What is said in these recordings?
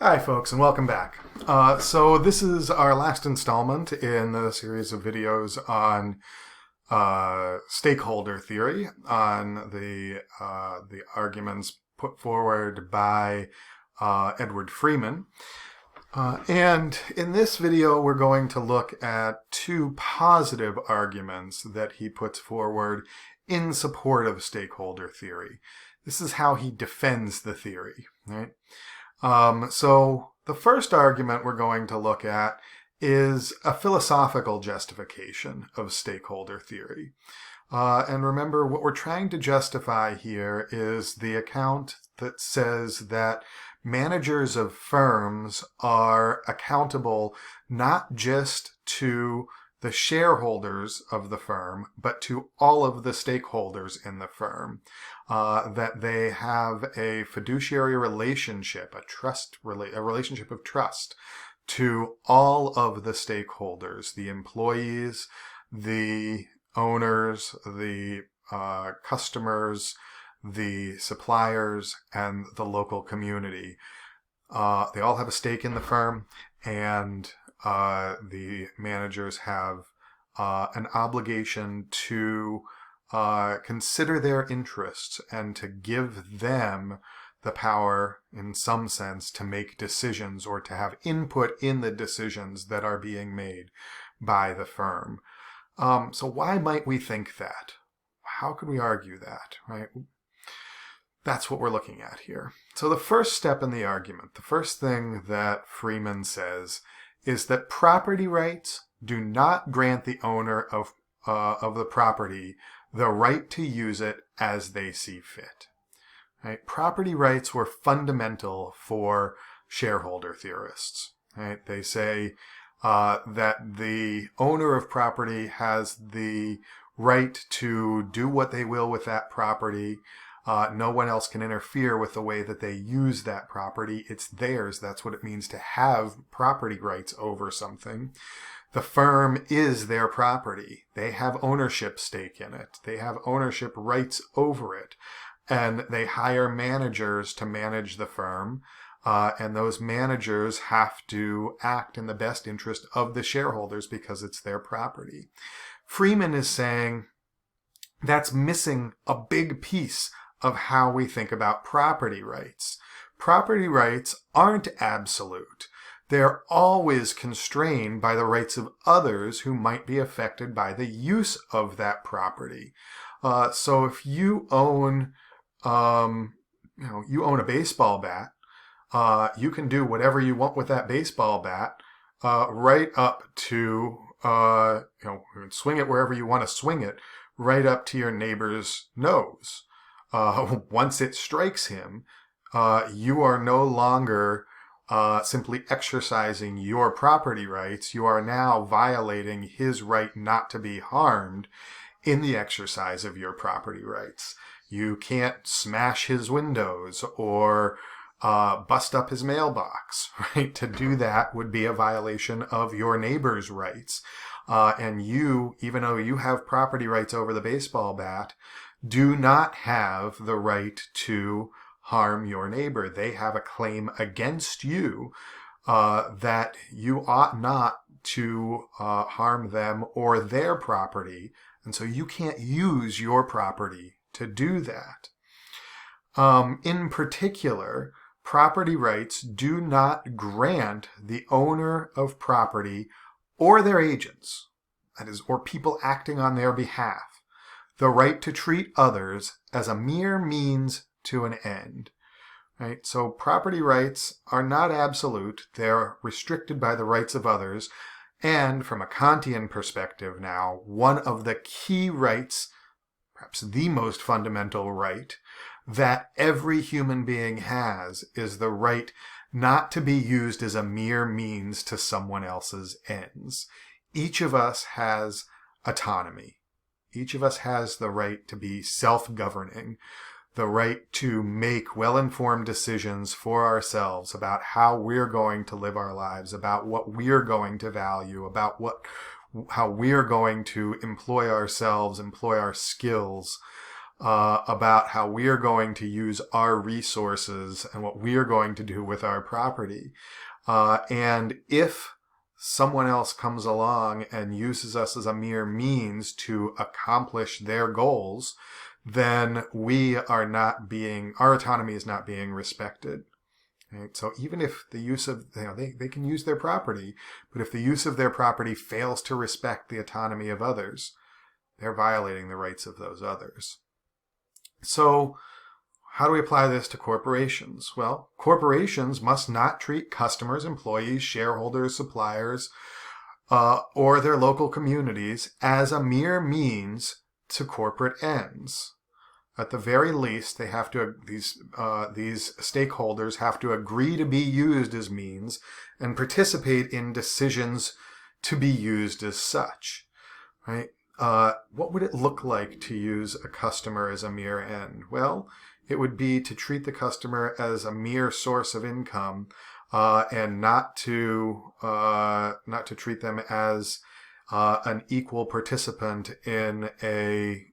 Hi, folks, and welcome back. So this is our last installment in the series of videos on stakeholder theory, on the arguments put forward by Edward Freeman. And in this video, we're going to look at two positive arguments that he puts forward in support of stakeholder theory. This is how he defends the theory, right? So the first argument we're going to look at is a philosophical justification of stakeholder theory. And remember, what we're trying to justify here is the account that says that managers of firms are accountable not just to the shareholders of the firm, but to all of the stakeholders in the firm. That they have a fiduciary relationship, a relationship of trust to all of the stakeholders, the employees, the owners, the customers, the suppliers, and the local community. They all have a stake in the firm, and the managers have an obligation to consider their interests and to give them the power, in some sense, to make decisions or to have input in the decisions that are being made by the firm. So why might we think that? How could we argue that, right? That's what we're looking at here. So the first step in the argument, the first thing that Freeman says, is that property rights do not grant the owner of the property the right to use it as they see fit. Right? Property rights were fundamental for shareholder theorists. Right? They say that the owner of property has the right to do what they will with that property. No one else can interfere with the way that they use that property. It's theirs. That's what it means to have property rights over something. The firm is their property. They have ownership stake in it. They have ownership rights over it. And they hire managers to manage the firm. And those managers have to act in the best interest of the shareholders because it's their property. Freeman is saying that's missing a big piece of how we think about property rights. Property rights aren't absolute. They're always constrained by the rights of others who might be affected by the use of that property. So if you own, you own a baseball bat, you can do whatever you want with that baseball bat, right up to, swing it wherever you want to swing it, right up to your neighbor's nose. Once it strikes him, you are no longer simply exercising your property rights. You are now violating his right not to be harmed in the exercise of your property rights. You can't smash his windows or bust up his mailbox, right? To do that would be a violation of your neighbor's rights. And you, even though you have property rights over the baseball bat, do not have the right to harm your neighbor. They have a claim against you that you ought not to harm them or their property, and so you can't use your property to do that. In particular, property rights do not grant the owner of property or their agents, that is, or people acting on their behalf, the right to treat others as a mere means to an end. Right? So property rights are not absolute. They're restricted by the rights of others. And from a Kantian perspective now, one of the key rights, perhaps the most fundamental right, that every human being has is the right not to be used as a mere means to someone else's ends. Each of us has autonomy. Each of us has the right to be self-governing, the right to make well-informed decisions for ourselves about how we're going to live our lives, about what we're going to value, about how we're going to employ ourselves, employ our skills. about how we are going to use our resources and what we are going to do with our property. And if someone else comes along and uses us as a mere means to accomplish their goals, then our autonomy is not being respected. Right? So even if the use of, they can use their property, but if the use of their property fails to respect the autonomy of others, they're violating the rights of those others. So how do we apply this to corporations? Well, corporations must not treat customers, employees, shareholders, suppliers, or their local communities as a mere means to corporate ends. At the very least, they have to these stakeholders have to agree to be used as means and participate in decisions to be used as such. Right? What would it look like to use a customer as a mere end? Well, it would be to treat the customer as a mere source of income, and not to treat them as an equal participant in a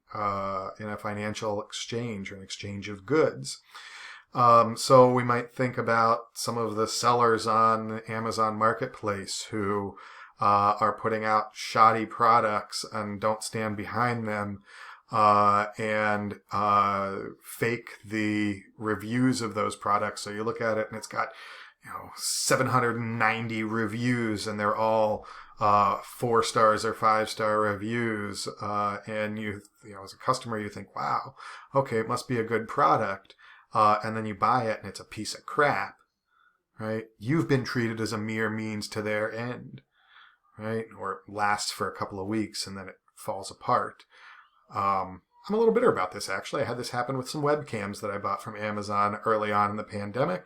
financial exchange or an exchange of goods. So we might think about some of the sellers on Amazon Marketplace who are putting out shoddy products and don't stand behind them, and fake the reviews of those products. So you look at it and it's got 790 reviews, and they're all 4 stars or 5-star reviews, and you as a customer you think, wow, okay, it must be a good product, and then you buy it and it's a piece of crap, right? You've been treated as a mere means to their end, right? Or it lasts for a couple of weeks and then it falls apart. I'm a little bitter about this, actually. I had this happen with some webcams that I bought from Amazon early on in the pandemic.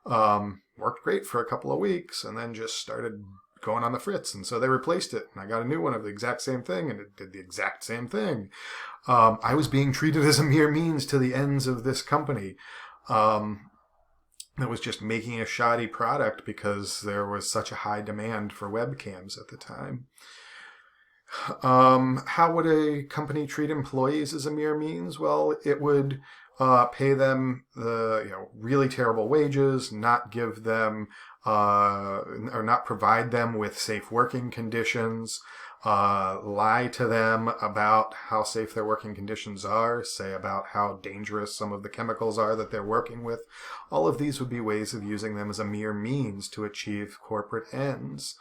Worked great for a couple of weeks and then just started going on the fritz, and so they replaced it and I got a new one of the exact same thing and it did the exact same thing. I was being treated as a mere means to the ends of this company that was just making a shoddy product because there was such a high demand for webcams at the time. How would a company treat employees as a mere means? Well, it would pay them the really terrible wages, not give them or not provide them with safe working conditions, lie to them about how safe their working conditions are, say about how dangerous some of the chemicals are that they're working with. All of these would be ways of using them as a mere means to achieve corporate ends.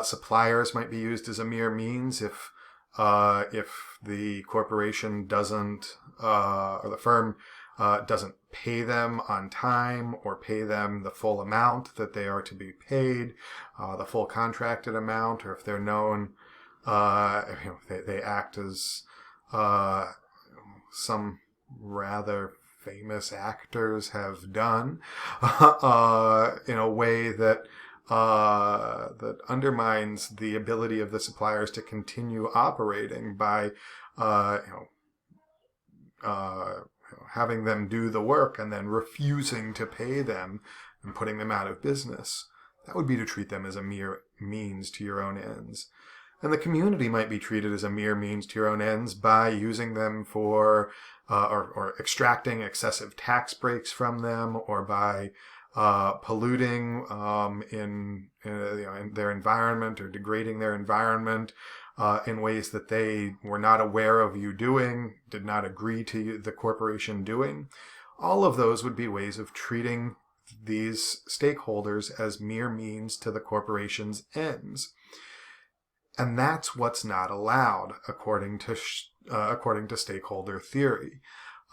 Suppliers might be used as a mere means if the corporation doesn't, or the firm doesn't pay them on time or pay them the full amount that they are to be paid, the full contracted amount, or if they're known, they act as some rather famous actors have done in a way that undermines the ability of the suppliers to continue operating by having them do the work and then refusing to pay them and putting them out of business. That would be to treat them as a mere means to your own ends. And the community might be treated as a mere means to your own ends by using them for or extracting excessive tax breaks from them, or by polluting in their environment or degrading their environment in ways that they were not aware of you doing, did not agree to the corporation doing. All of those would be ways of treating these stakeholders as mere means to the corporation's ends. And that's what's not allowed according to stakeholder theory.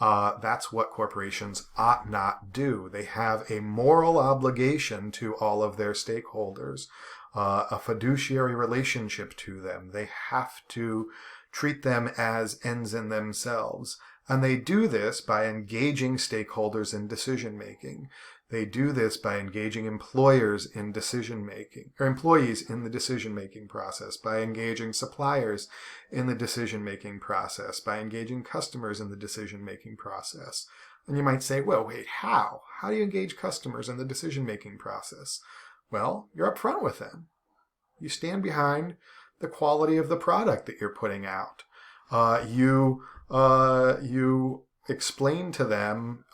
That's what corporations ought not do. They have a moral obligation to all of their stakeholders, a fiduciary relationship to them. They have to treat them as ends in themselves. And they do this by engaging stakeholders in decision-making. They do this by engaging employers in decision-making, or employees in the decision-making process, by engaging suppliers in the decision-making process, by engaging customers in the decision-making process. And you might say, well, wait, how? How do you engage customers in the decision-making process? Well, you're upfront with them. You stand behind the quality of the product that you're putting out. You you explain to them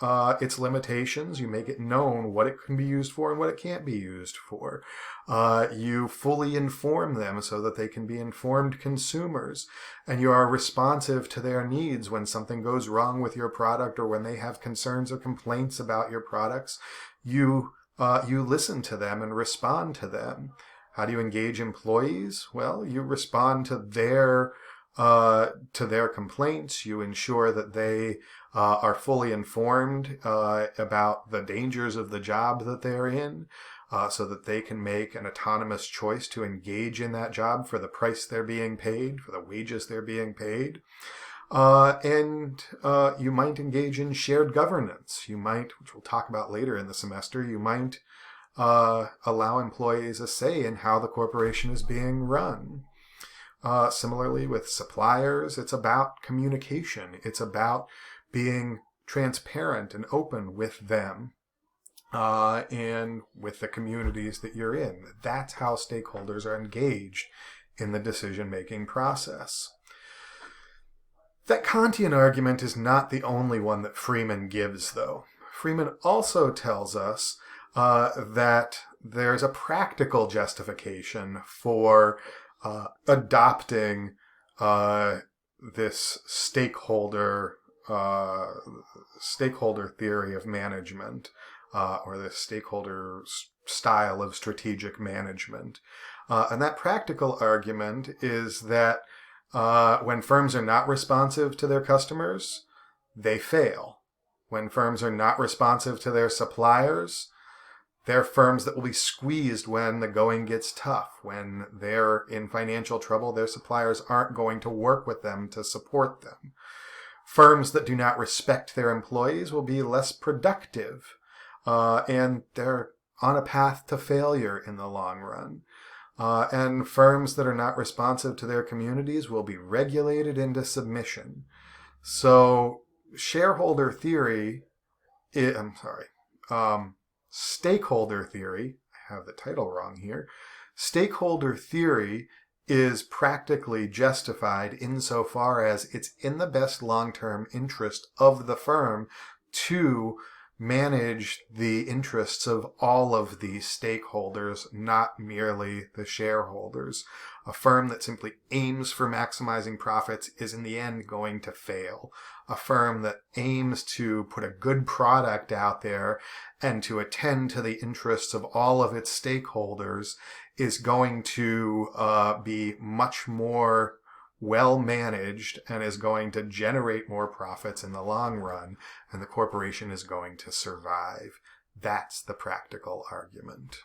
its limitations. You make it known what it can be used for and what it can't be used for. You fully inform them so that they can be informed consumers, and you are responsive to their needs when something goes wrong with your product or when they have concerns or complaints about your products. You listen to them and respond to them. How do you engage employees? Well, you respond to their complaints. You ensure that they are fully informed about the dangers of the job that they're in, so that they can make an autonomous choice to engage in that job for the price they're being paid, for the wages they're being paid. And you might engage in shared governance. You might, which we'll talk about later in the semester, you might allow employees a say in how the corporation is being run. Similarly with suppliers, it's about communication. It's about being transparent and open with them and with the communities that you're in. That's how stakeholders are engaged in the decision-making process. That Kantian argument is not the only one that Freeman gives, though. Freeman also tells us that there's a practical justification for adopting this stakeholder theory of management, or the stakeholder style of strategic management. And that practical argument is that when firms are not responsive to their customers, they fail. When firms are not responsive to their suppliers, they're firms that will be squeezed when the going gets tough. When they're in financial trouble, their suppliers aren't going to work with them to support them. Firms that do not respect their employees will be less productive, and they're on a path to failure in the long run. And firms that are not responsive to their communities will be regulated into submission. So Stakeholder Theory, I have the title wrong here. Stakeholder Theory is practically justified insofar as it's in the best long-term interest of the firm to manage the interests of all of these stakeholders, not merely the shareholders. A firm that simply aims for maximizing profits is in the end going to fail. A firm that aims to put a good product out there and to attend to the interests of all of its stakeholders is going to be much more well managed and is going to generate more profits in the long run, and the corporation is going to survive. That's the practical argument.